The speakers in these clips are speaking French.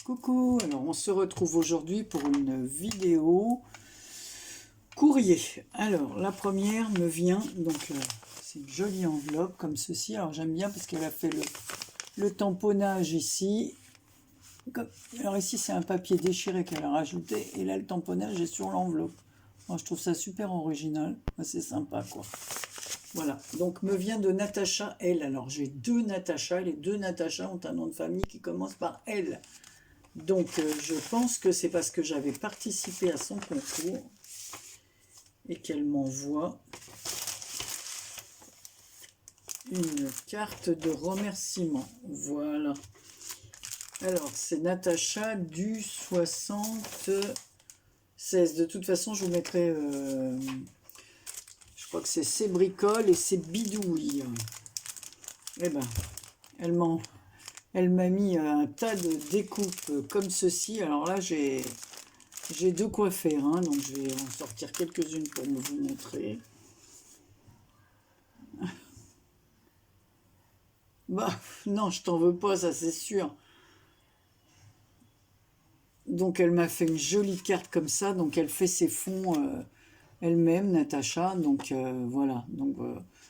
Coucou, alors on se retrouve aujourd'hui pour une vidéo courrier. Alors la première me vient, donc c'est une jolie enveloppe comme ceci. Alors j'aime bien parce qu'elle a fait le tamponnage ici. Alors ici c'est un papier déchiré qu'elle a rajouté et là le tamponnage est sur l'enveloppe. Moi je trouve ça super original, c'est sympa quoi. Voilà, donc me vient de Natacha L. Alors j'ai deux Natacha, les deux Natacha ont un nom de famille qui commence par L. Donc je pense que c'est parce que j'avais participé à son concours et qu'elle m'envoie une carte de remerciement. Voilà. Alors c'est Natacha du 76. De toute façon je vous mettrai, je crois que c'est ses bricoles et ses bidouilles. Eh ben, elle m'a mis un tas de découpes comme ceci. Alors là, j'ai de quoi faire, hein, donc je vais en sortir quelques-unes pour vous montrer. Bah, non, je t'en veux pas, ça c'est sûr. Donc elle m'a fait une jolie carte comme ça, donc elle fait ses fonds elle-même, Natacha. Donc voilà, donc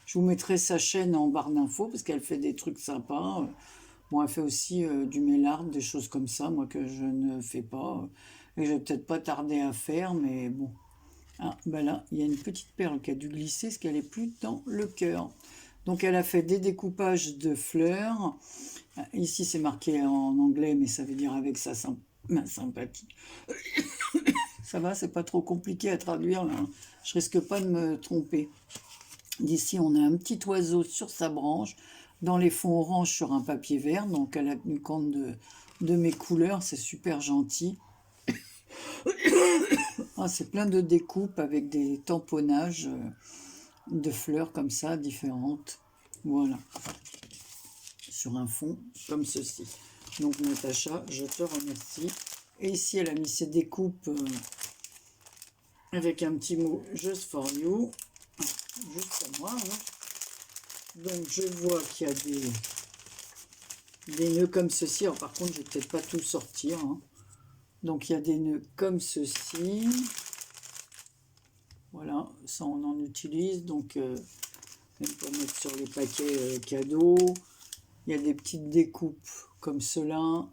je vous mettrai sa chaîne en barre d'infos parce qu'elle fait des trucs sympas. Bon, elle fait aussi du mail art, des choses comme ça, moi que je ne fais pas. Et je vais peut-être pas tarder à faire, mais bon. Ah, ben là, il y a une petite perle qui a dû glisser, parce qu'elle est plus dans le cœur. Donc elle a fait des découpages de fleurs. Ici, c'est marqué en anglais, mais ça veut dire avec ma sympathie. Ça va, c'est pas trop compliqué à traduire, là. Je risque pas de me tromper. D'ici, on a un petit oiseau sur sa branche, dans les fonds orange sur un papier vert. Donc, elle a tenu compte de mes couleurs, c'est super gentil. Ah, c'est plein de découpes avec des tamponnages de fleurs comme ça, différentes. Voilà, sur un fond comme ceci. Donc, Natacha, je te remercie. Et ici, elle a mis ses découpes avec un petit mot « Just for you ». Juste pour moi, hein. Donc je vois qu'il y a des nœuds comme ceci. Alors par contre, je vais peut-être pas tout sortir, hein. Donc il y a des nœuds comme ceci. Voilà, ça on en utilise. Donc même pour mettre sur les paquets cadeaux. Il y a des petites découpes comme cela.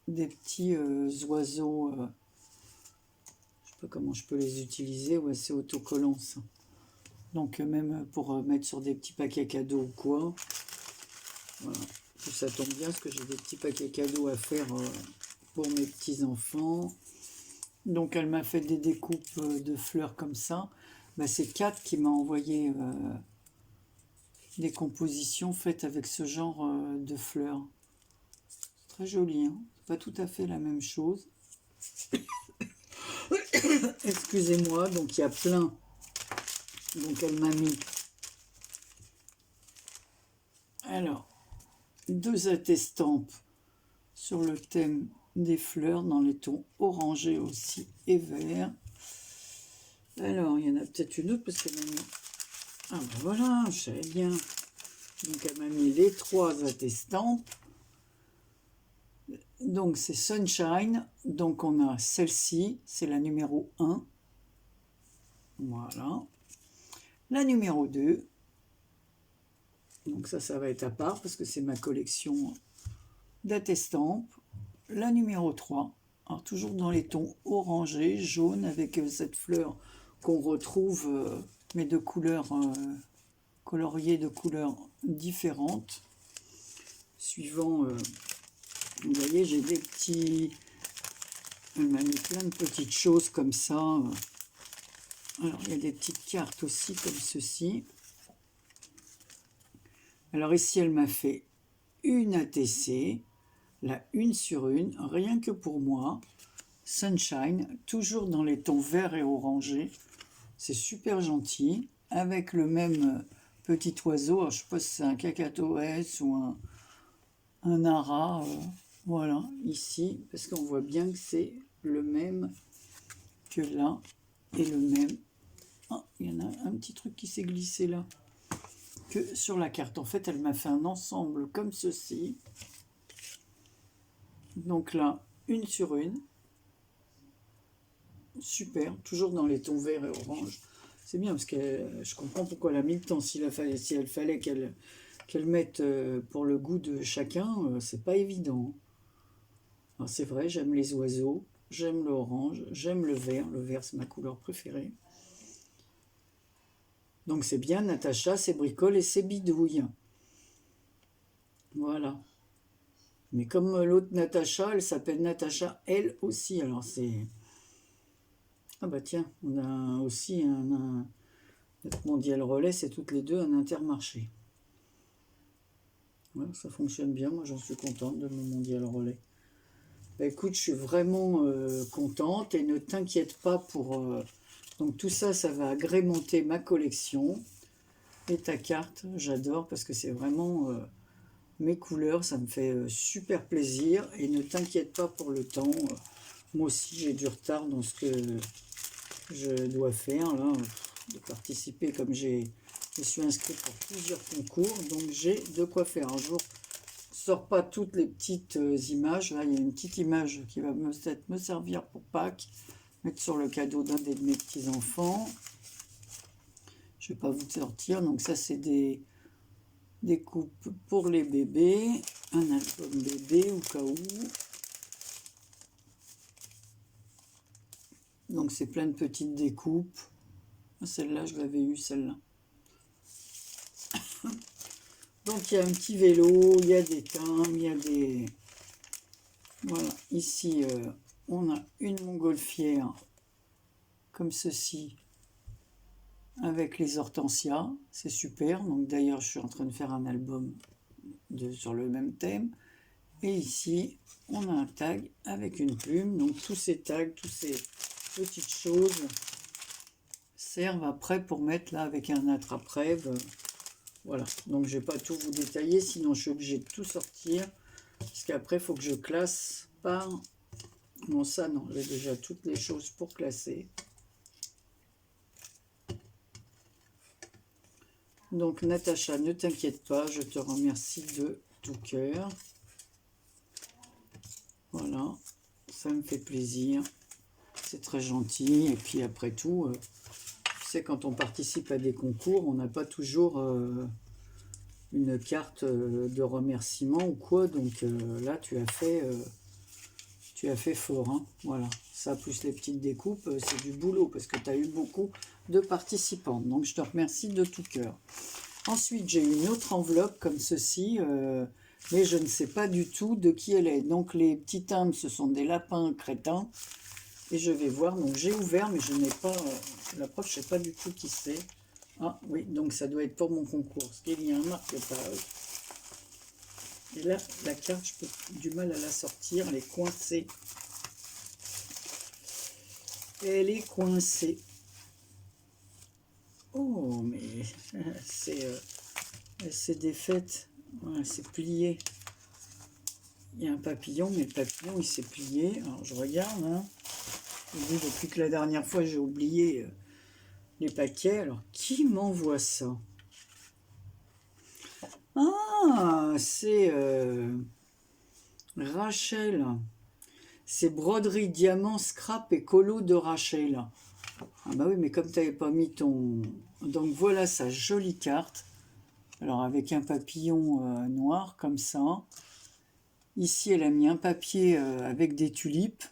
Des petits oiseaux. Je sais pas comment je peux les utiliser. Ouais, c'est autocollant ça. Donc même pour mettre sur des petits paquets cadeaux ou quoi. Voilà. Ça tombe bien parce que j'ai des petits paquets cadeaux à faire pour mes petits-enfants. Donc elle m'a fait des découpes de fleurs comme ça. Bah, c'est Kat qui m'a envoyé des compositions faites avec ce genre de fleurs. Très joli, hein. Pas tout à fait la même chose. Excusez-moi, donc il y a plein. Donc elle m'a mis... Alors, deux attestampes sur le thème des fleurs dans les tons orangés aussi et verts. Alors, il y en a peut-être une autre parce qu'elle m'a mis... Ah ben voilà, je savais bien. Donc, elle m'a mis les trois attestampes. Donc, c'est Sunshine. Donc, on a celle-ci, c'est la numéro 1. Voilà. La numéro 2. Donc, ça va être à part parce que c'est ma collection d'attestampes. La numéro 3. Alors, toujours dans les tons orangés, jaune, avec cette fleur qu'on retrouve, mais de couleurs, coloriées de couleurs différentes. Suivant, vous voyez, j'ai des petits... Elle m'a mis plein de petites choses comme ça. Alors, il y a des petites cartes aussi comme ceci. Alors ici, elle m'a fait une ATC, la 1 sur 1, rien que pour moi. Sunshine, toujours dans les tons verts et orangés. C'est super gentil, avec le même petit oiseau. Alors, je ne sais pas si c'est un cacatoès ou un ara. Voilà, ici, parce qu'on voit bien que c'est le même que là, et le même. Ah, il y en a un petit truc qui s'est glissé là. que sur la carte. En fait, elle m'a fait un ensemble comme ceci. Donc là, une sur une. Super, toujours dans les tons verts et orange. C'est bien parce que je comprends pourquoi elle a mis le temps. Si elle fallait qu'elle mette pour le goût de chacun, c'est pas évident. C'est vrai, j'aime les oiseaux, j'aime l'orange, j'aime le vert. Le vert, c'est ma couleur préférée. Donc c'est bien, Natacha, c'est bricole et c'est bidouille. Voilà. Mais comme l'autre Natacha, elle s'appelle Natacha, elle aussi. Alors c'est... Ah bah tiens, on a aussi notre mondial relais, c'est toutes les deux un Intermarché. Ouais, ça fonctionne bien, moi j'en suis contente de mon mondial relais. Bah écoute, je suis vraiment contente et ne t'inquiète pas pour... donc tout ça, ça va agrémenter ma collection. Et ta carte, j'adore parce que c'est vraiment mes couleurs, ça me fait super plaisir. Et ne t'inquiète pas pour le temps. Moi aussi, j'ai du retard dans ce que je dois faire, là, de participer comme je suis inscrite pour plusieurs concours. Donc j'ai de quoi faire. Un jour, sors pas toutes les petites images. Là, il y a une petite image qui va peut-être me servir pour Pâques, mettre sur le cadeau d'un de mes petits-enfants. Je vais pas vous sortir. Donc ça, c'est des coupes pour les bébés. Un album bébé au cas où. Donc c'est plein de petites découpes. Celle-là, je l'avais eu, celle-là. Donc il y a un petit vélo, il y a des timbres, il y a des... Voilà, ici on a une montgolfière comme ceci avec les hortensias, c'est super. Donc d'ailleurs je suis en train de faire un album sur le même thème. Et ici on a un tag avec une plume. Donc tous ces tags, toutes ces petites choses servent après pour mettre là avec un attrape-rêve. Voilà, donc je ne vais pas tout vous détailler, sinon je suis obligé de tout sortir. Parce qu'après, il faut que je classe par... Bon, ça, non, j'ai déjà toutes les choses pour classer. Donc, Natacha, ne t'inquiète pas, je te remercie de tout cœur. Voilà, ça me fait plaisir. C'est très gentil. Et puis, après tout, tu sais, quand on participe à des concours, on n'a pas toujours... une carte de remerciement ou quoi, donc là tu as fait fort, hein. Voilà, ça plus les petites découpes, c'est du boulot parce que tu as eu beaucoup de participants, donc je te remercie de tout cœur. Ensuite j'ai une autre enveloppe comme ceci, mais je ne sais pas du tout de qui elle est. Donc les petits timbres, ce sont des lapins crétins, et je vais voir. Donc j'ai ouvert, mais je n'ai pas la preuve, je ne sais pas du tout qui c'est. Ah oui, donc ça doit être pour mon concours, parce qu'il y a un marque-page. Et là, la carte, je peux du mal à la sortir, elle est coincée. Elle est coincée. Oh, mais c'est défaite. Voilà, c'est plié. Il y a un papillon, mais le papillon, il s'est plié. Alors, je regarde, hein. Depuis que la dernière fois, j'ai oublié... les paquets. Alors, qui m'envoie ça? Ah, c'est Rachel. C'est broderie, diamant, scrap et colo de Rachel. Ah bah oui, mais comme tu n'avais pas mis ton... Donc voilà sa jolie carte. Alors avec un papillon noir comme ça. Ici, elle a mis un papier avec des tulipes.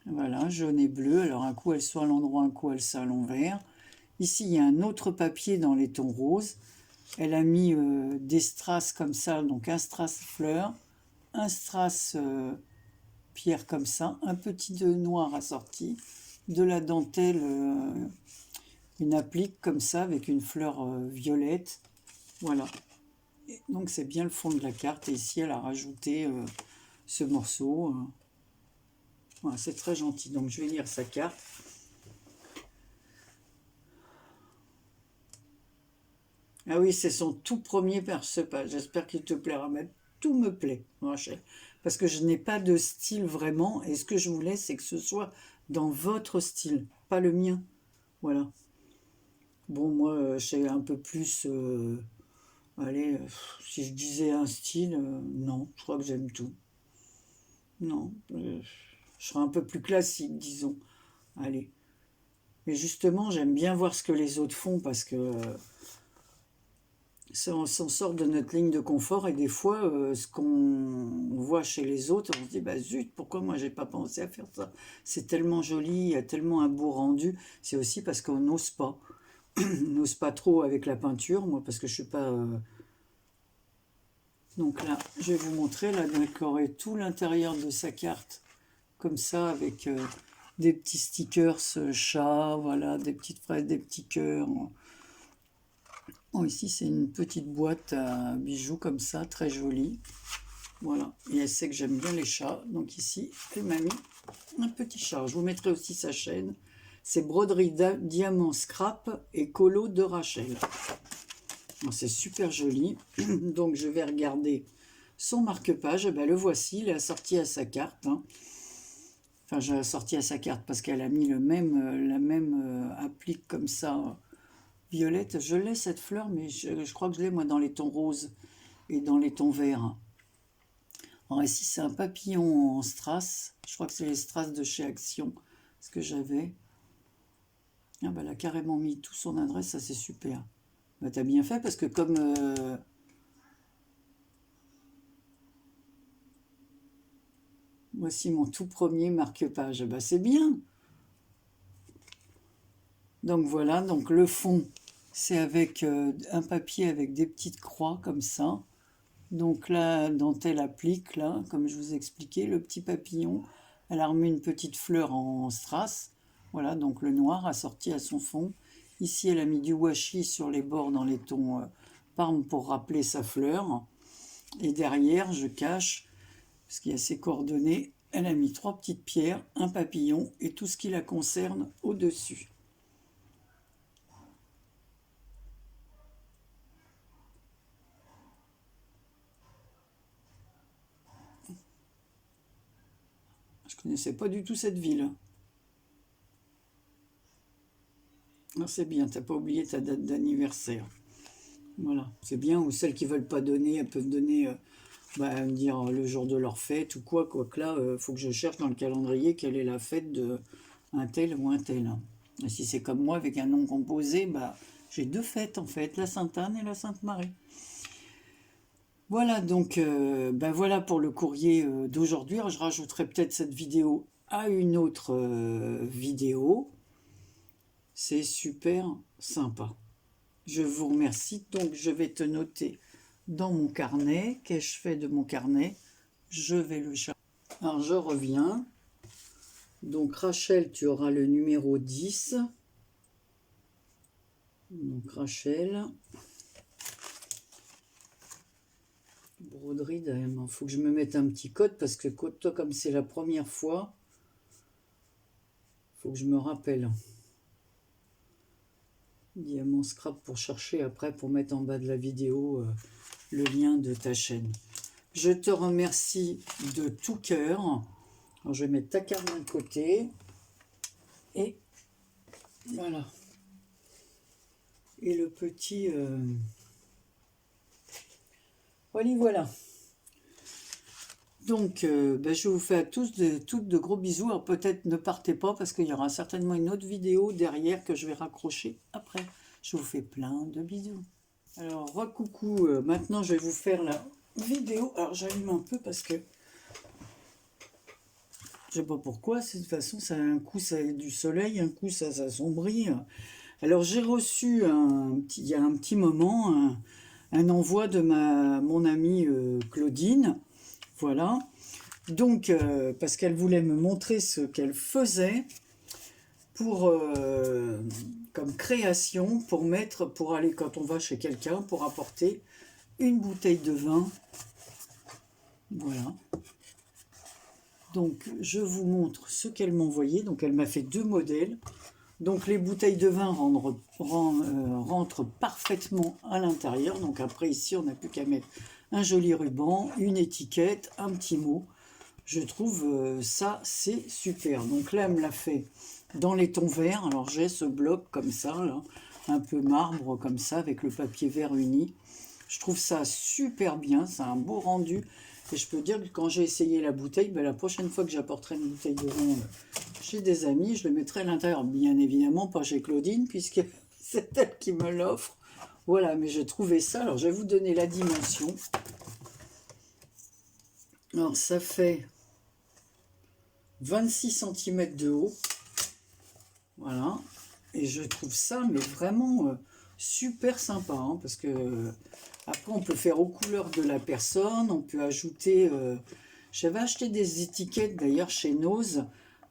Voilà, jaune et bleu. Alors un coup, elle soit à l'endroit, un coup, elle soit à l'envers. Ici, il y a un autre papier dans les tons roses. Elle a mis des strass comme ça, donc un strass fleur, un strass pierre comme ça, un petit de noir assorti, de la dentelle, une applique comme ça avec une fleur violette. Voilà. Et donc c'est bien le fond de la carte. Et ici, elle a rajouté ce morceau. Voilà, c'est très gentil. Donc je vais lire sa carte. Ah oui, c'est son tout premier perce-pages. J'espère qu'il te plaira. Mais tout me plaît, Rachel. Parce que je n'ai pas de style vraiment. Et ce que je voulais, c'est que ce soit dans votre style, pas le mien. Voilà. Bon, moi, c'est un peu plus... allez, si je disais un style, non, je crois que j'aime tout. Non, je serais un peu plus classique, disons. Allez. Mais justement, j'aime bien voir ce que les autres font parce que ça, on s'en sort de notre ligne de confort et des fois, ce qu'on voit chez les autres, on se dit, bah zut, pourquoi moi j'ai pas pensé à faire ça? C'est tellement joli, il y a tellement un beau rendu. C'est aussi parce qu'on n'ose pas. On n'ose pas trop avec la peinture, moi, parce que je suis pas... Donc là, je vais vous montrer, là, décorer tout l'intérieur de sa carte, comme ça, avec des petits stickers chat, voilà, des petites fraises, des petits cœurs. Oh, ici, c'est une petite boîte à bijoux comme ça, très jolie. Voilà, et elle sait que j'aime bien les chats. Donc ici, elle m'a mis un petit chat. Je vous mettrai aussi sa chaîne. C'est Broderie Diamant Scrap et Colo de Rachel. C'est super joli. Donc je vais regarder son marque-page. Ben, le voici, il est assorti à sa carte. Hein. Enfin, j'ai assorti à sa carte parce qu'elle a mis le même, la même applique comme ça, violette. Je l'ai cette fleur, mais je crois que je l'ai moi dans les tons roses et dans les tons verts. Alors ici, c'est un papillon en strass. Je crois que c'est les strass de chez Action, ce que j'avais. Ah ben, elle a carrément mis tout son adresse, ça c'est super. Bah, t'as bien fait parce que comme... voici mon tout premier marque-page. Bah, c'est bien. Donc voilà, donc le fond, c'est avec un papier avec des petites croix comme ça. Donc la dentelle applique, là, comme je vous ai expliqué, le petit papillon. Elle a remis une petite fleur en strass. Voilà, donc le noir assorti à son fond. Ici, elle a mis du washi sur les bords dans les tons parme pour rappeler sa fleur. Et derrière, je cache, parce qu'il y a ses coordonnées, elle a mis 3 petites pierres, un papillon et tout ce qui la concerne au-dessus. Je connaissais pas du tout cette ville. Ah, c'est bien, t'as pas oublié ta date d'anniversaire. Voilà, c'est bien. Ou celles qui veulent pas donner, elles peuvent donner, me dire le jour de leur fête ou quoi. Quoique là, faut que je cherche dans le calendrier quelle est la fête de un tel ou un tel. Et si c'est comme moi avec un nom composé, j'ai 2 fêtes en fait, la Sainte-Anne et la Sainte-Marie. Voilà, donc voilà pour le courrier d'aujourd'hui. Alors, je rajouterai peut-être cette vidéo à une autre vidéo. C'est super sympa. Je vous remercie. Donc, je vais te noter dans mon carnet. Qu'ai-je fait de mon carnet? Je vais le chercher. Alors, je reviens. Donc, Rachel, tu auras le numéro 10. Donc, Rachel. Broderie d'AM. Il faut que je me mette un petit code parce que toi, comme c'est la première fois, il faut que je me rappelle. Diamant Scrap pour chercher après, pour mettre en bas de la vidéo le lien de ta chaîne. Je te remercie de tout cœur. Alors, je vais mettre ta carte d'un côté. Et voilà. Et le petit... Voilà. Donc, je vous fais à tous toutes de gros bisous. Alors peut-être ne partez pas parce qu'il y aura certainement une autre vidéo derrière que je vais raccrocher après. Je vous fais plein de bisous. Alors, recoucou, maintenant je vais vous faire la vidéo. Alors j'allume un peu parce que je sais pas pourquoi, de toute façon, ça, un coup ça a du soleil, un coup ça s'assombrit. Alors j'ai reçu il y a un petit moment un envoi de mon amie Claudine. Voilà. Donc, parce qu'elle voulait me montrer ce qu'elle faisait pour, comme création, pour aller quand on va chez quelqu'un, pour apporter une bouteille de vin. Voilà. Donc, je vous montre ce qu'elle m'a envoyé. Donc, elle m'a fait 2 modèles. Donc, les bouteilles de vin rentrent parfaitement à l'intérieur. Donc, après, ici, on n'a plus qu'à mettre un joli ruban, une étiquette, un petit mot. Je trouve ça, c'est super. Donc là, elle me l'a fait dans les tons verts. Alors, j'ai ce bloc comme ça, là. un peu marbre comme ça, avec le papier vert uni. Je trouve ça super bien, c'est un beau rendu. Et je peux dire que quand j'ai essayé la bouteille, ben, la prochaine fois que j'apporterai une bouteille de vin chez des amis, je le mettrai à l'intérieur. Bien évidemment, pas chez Claudine, puisque c'est elle qui me l'offre. Voilà, mais j'ai trouvé ça. Alors, je vais vous donner la dimension. Alors, ça fait 26 cm de haut. Voilà. Et je trouve ça, mais vraiment super sympa. Hein, parce que après, on peut faire aux couleurs de la personne. On peut ajouter... j'avais acheté des étiquettes, d'ailleurs, chez Nose,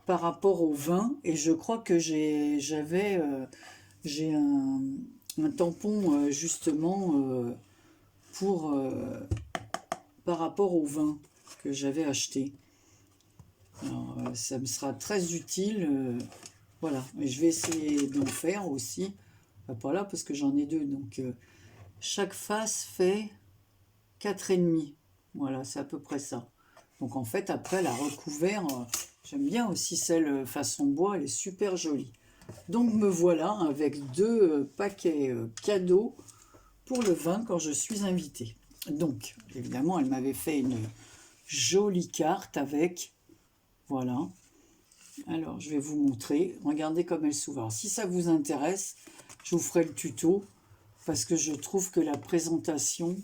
par rapport au vin. Et je crois que j'ai un tampon, justement, pour... par rapport au vin que j'avais acheté. Alors, ça me sera très utile. Voilà, et je vais essayer d'en faire aussi. Pas là parce que j'en ai deux. Donc, chaque face fait 4,5. Voilà, c'est à peu près ça. Donc, en fait, après, la recouvert, j'aime bien aussi celle façon bois. Elle est super jolie. Donc, me voilà avec deux paquets cadeaux pour le vin quand je suis invitée. Donc, évidemment, elle m'avait fait une jolie carte avec... Voilà. Alors, je vais vous montrer. Regardez comme elle s'ouvre. Alors, si ça vous intéresse, je vous ferai le tuto parce que je trouve que la présentation,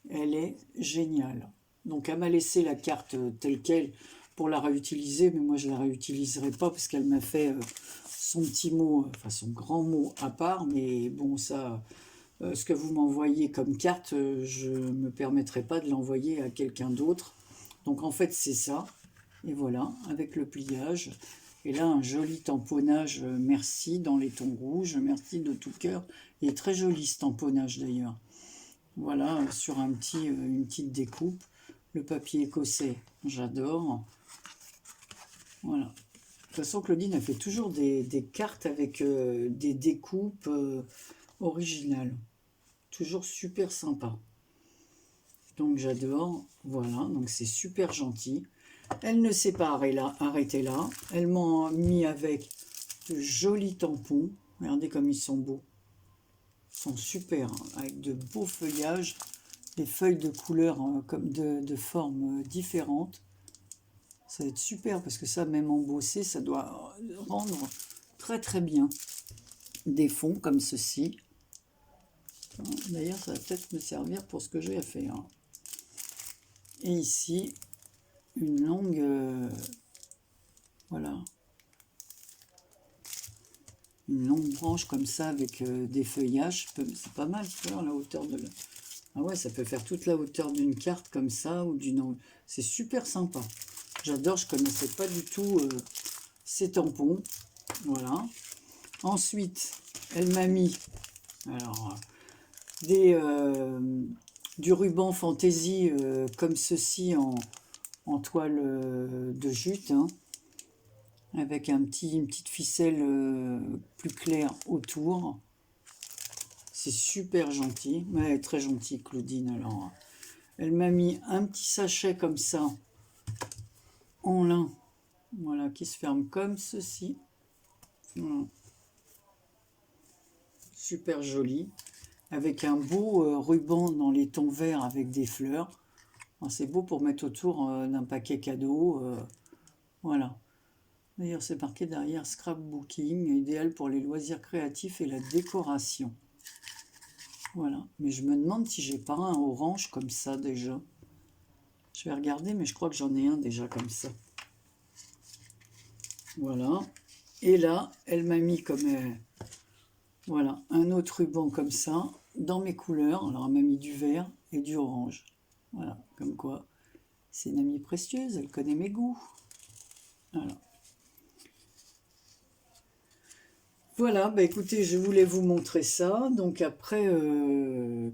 elle est géniale. Donc, elle m'a laissé la carte telle quelle pour la réutiliser, mais moi, je ne la réutiliserai pas parce qu'elle m'a fait son petit mot, enfin son grand mot à part. Mais bon, ça, ce que vous m'envoyez comme carte, je ne me permettrai pas de l'envoyer à quelqu'un d'autre. Donc, en fait, c'est ça. Et voilà, avec le pliage. Et là, un joli tamponnage, merci, dans les tons rouges, merci de tout cœur. Il est très joli ce tamponnage d'ailleurs. Voilà, sur une petite découpe. Le papier écossais, j'adore. Voilà. De toute façon, Claudine a fait toujours des cartes avec des découpes originales. Toujours super sympa. Donc j'adore. Voilà, donc c'est super gentil. Elle ne s'est pas arrêtée là. Elle m'a mis avec de jolis tampons. Regardez comme ils sont beaux. Ils sont super, hein, avec de beaux feuillages. Des feuilles de couleurs comme de formes différentes. Ça va être super parce que ça, même embossé, ça doit rendre très très bien. Des fonds comme ceci. D'ailleurs, ça va peut-être me servir pour ce que j'ai à faire. Et ici, une longue... voilà. Une longue branche comme ça avec des feuillages. C'est pas mal, faire la hauteur de... Ah ouais, ça peut faire toute la hauteur d'une carte comme ça ou d'une... C'est super sympa. J'adore, je connaissais pas du tout ces tampons. Voilà. Ensuite, elle m'a mis alors du ruban fantaisie comme ceci en toile de jute, hein, avec une petite ficelle plus claire autour. C'est super gentil. Ouais, elle est très gentille, Claudine. Alors, elle m'a mis un petit sachet comme ça, en lin, voilà, qui se ferme comme ceci. Voilà. Super joli. Avec un beau ruban dans les tons verts avec des fleurs. C'est beau pour mettre autour d'un paquet cadeau. Voilà. D'ailleurs, c'est marqué derrière scrapbooking, idéal pour les loisirs créatifs et la décoration. Voilà. Mais je me demande si j'ai pas un orange comme ça déjà. Je vais regarder, mais je crois que j'en ai un déjà comme ça. Voilà. Et là, elle m'a mis comme... voilà, un autre ruban comme ça, dans mes couleurs. Alors, elle m'a mis du vert et du orange. Voilà, comme quoi, c'est une amie précieuse, elle connaît mes goûts. Voilà. Voilà, bah écoutez, je voulais vous montrer ça. Donc après,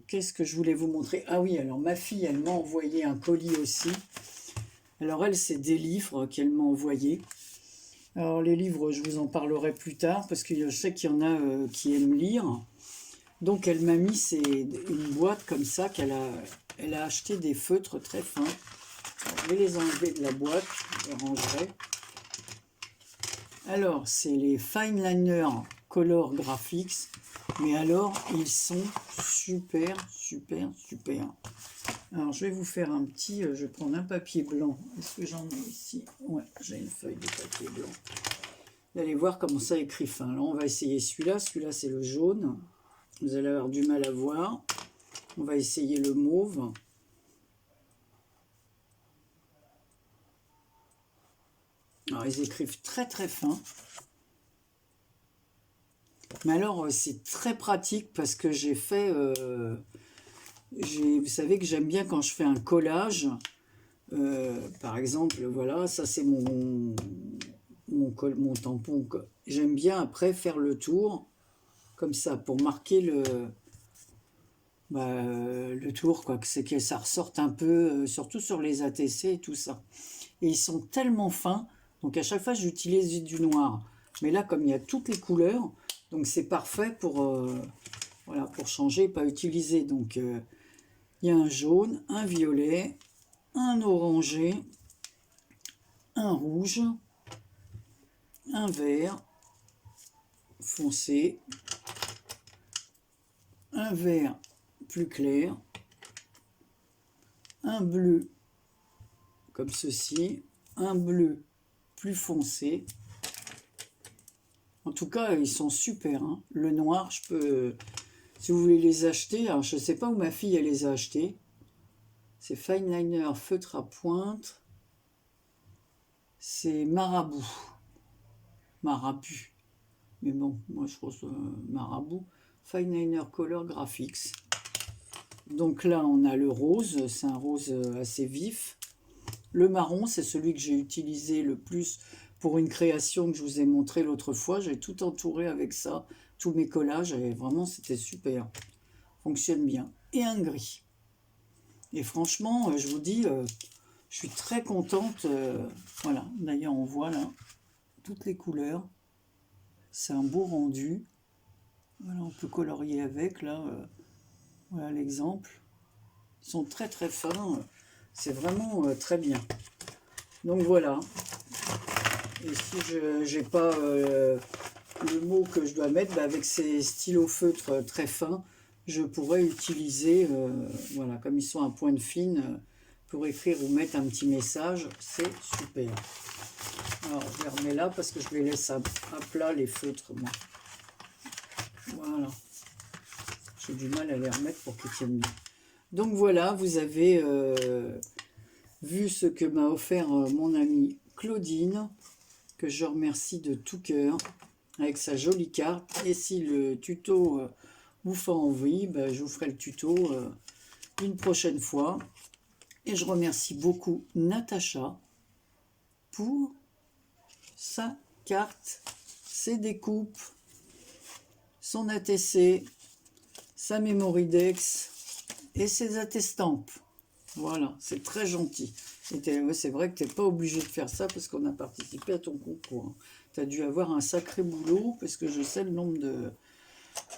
qu'est-ce que je voulais vous montrer? Ah oui, alors ma fille, elle m'a envoyé un colis aussi. Alors elle, c'est des livres qu'elle m'a envoyés. Alors les livres, je vous en parlerai plus tard, parce que je sais qu'il y en a qui aiment lire. Donc elle m'a mis une boîte comme ça, elle a acheté des feutres très fins. Alors, je vais les enlever de la boîte, je les rangerai. Alors, c'est les Fine Liner Color Graphics. Mais alors, ils sont super, super, super. Alors, je vais vous faire un petit... je vais prendre un papier blanc. Est-ce que j'en ai ici? Ouais, j'ai une feuille de papier blanc. Vous allez voir comment ça écrit fin. Là, on va essayer celui-là. Celui-là, c'est le jaune. Vous allez avoir du mal à voir. On va essayer le mauve. Alors, ils écrivent très, très fin. Mais alors, c'est très pratique parce que j'ai fait... vous savez que j'aime bien quand je fais un collage. Par exemple, voilà, ça c'est mon tampon. J'aime bien après faire le tour, comme ça, pour marquer le tour, quoi, que c'est que ça ressorte un peu, surtout sur les ATC et tout ça. Et ils sont tellement fins, donc à chaque fois j'utilise du noir. Mais là, comme il y a toutes les couleurs, donc c'est parfait pour, voilà, pour changer, pas utiliser. Donc il y a un jaune, un violet, un orangé, un rouge, un vert foncé, un vert plus clair, un bleu comme ceci, un bleu plus foncé. En tout cas, ils sont super, hein. Le noir, je peux... Si vous voulez les acheter, alors je ne sais pas où ma fille elle les a achetés. C'est Fine Liner feutre à pointe. C'est Marabout. Marabu. Mais bon, moi je pense Marabout. Fine Liner Color Graphics. Donc là, on a le rose. C'est un rose assez vif. Le marron, c'est celui que j'ai utilisé le plus pour une création que je vous ai montré l'autre fois. J'ai tout entouré avec ça, tous mes collages, et vraiment c'était super. Fonctionne bien. Et un gris. Et franchement, je vous dis, je suis très contente. Voilà, d'ailleurs on voit là toutes les couleurs. C'est un beau rendu. Voilà, on peut colorier avec, là. Voilà l'exemple. Ils sont très très fins. C'est vraiment très bien. Donc voilà. Et si je n'ai pas le mot que je dois mettre, avec ces stylos feutres très fins, je pourrais utiliser, voilà, comme ils sont à pointe fine, pour écrire ou mettre un petit message. C'est super. Alors, je les remets là parce que je les laisse à plat, les feutres, moi. Voilà. J'ai du mal à les remettre pour qu'ils tiennent bien. Donc voilà, vous avez vu ce que m'a offert mon amie Claudine, que je remercie de tout cœur, avec sa jolie carte. Et si le tuto vous fait envie, ben, je vous ferai le tuto une prochaine fois. Et je remercie beaucoup Natacha pour sa carte, ses découpes, son ATC, sa Memoridex et ses attestampes. Voilà, c'est très gentil. C'est vrai que tu n'es pas obligé de faire ça parce qu'on a participé à ton concours. Tu as dû avoir un sacré boulot parce que je sais le nombre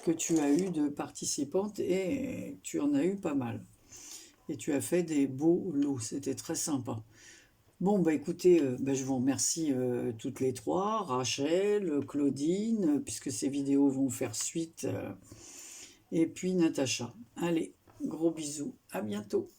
que tu as eu de participantes et tu en as eu pas mal. Et tu as fait des beaux lots, c'était très sympa. Bon, bah écoutez, je vous remercie toutes les trois, Rachel, Claudine, puisque ces vidéos vont faire suite, et puis Natacha. Allez, gros bisous, à bientôt.